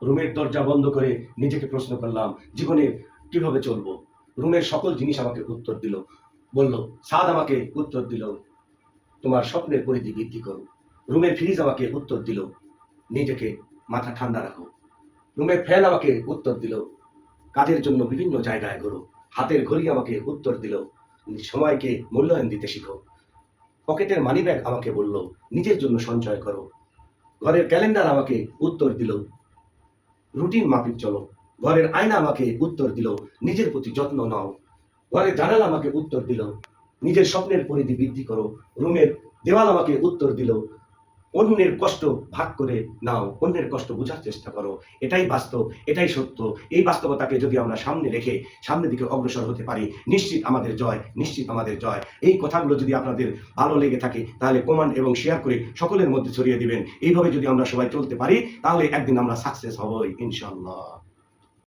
রুমের দরজা বন্ধ করে নিজেকে প্রশ্ন করলাম, জীবনে কিভাবে চলবো। রুমের সকল জিনিস আমাকে উত্তর দিল। বলল, ছাদ আমাকে উত্তর দিল, তোমার স্বপ্নের পরিধি বৃদ্ধি করো। রুমের ফ্রিজ আমাকে উত্তর দিল, নিজেকে মাথা ঠান্ডা রাখো। রুমের ফ্যান আমাকে উত্তর দিল, কাজের জন্য বিভিন্ন জায়গায় ঘোরো। হাতের ঘড়ি আমাকে উত্তর দিল, সময়কে মূল্যায়ন দিতে শিখো। পকেটের মানিব্যাগ আমাকে বলল, নিজের জন্য সঞ্চয় করো। ঘরের ক্যালেন্ডার আমাকে উত্তর দিল, রুটিন মাফিক চলো। ঘরের আয়না আমাকে উত্তর দিল, নিজের প্রতি যত্ন নাও। ঘরের জানালা আমাকে উত্তর দিল, নিজের স্বপ্নের পরিধি বৃদ্ধি করো। রুমের দেওয়াল আমাকে উত্তর দিল, অন্যের কষ্ট ভাগ করে নাও, অন্যের কষ্ট বোঝার চেষ্টা করো। এটাই বাস্তব, এটাই সত্য। এই বাস্তবতাকে যদি আমরা সামনে রেখে সামনের দিকে অগ্রসর হতে পারি, নিশ্চিত আমাদের জয়, নিশ্চিত আমাদের জয়। এই কথাগুলো যদি আপনাদের ভালো লেগে থাকে তাহলে কমেন্ট এবং শেয়ার করে সকলের মধ্যে ছড়িয়ে দিবেন। এইভাবে যদি আমরা সবাই চলতে পারি তাহলে একদিন আমরা সাকসেস হবই ইনশাআল্লাহ।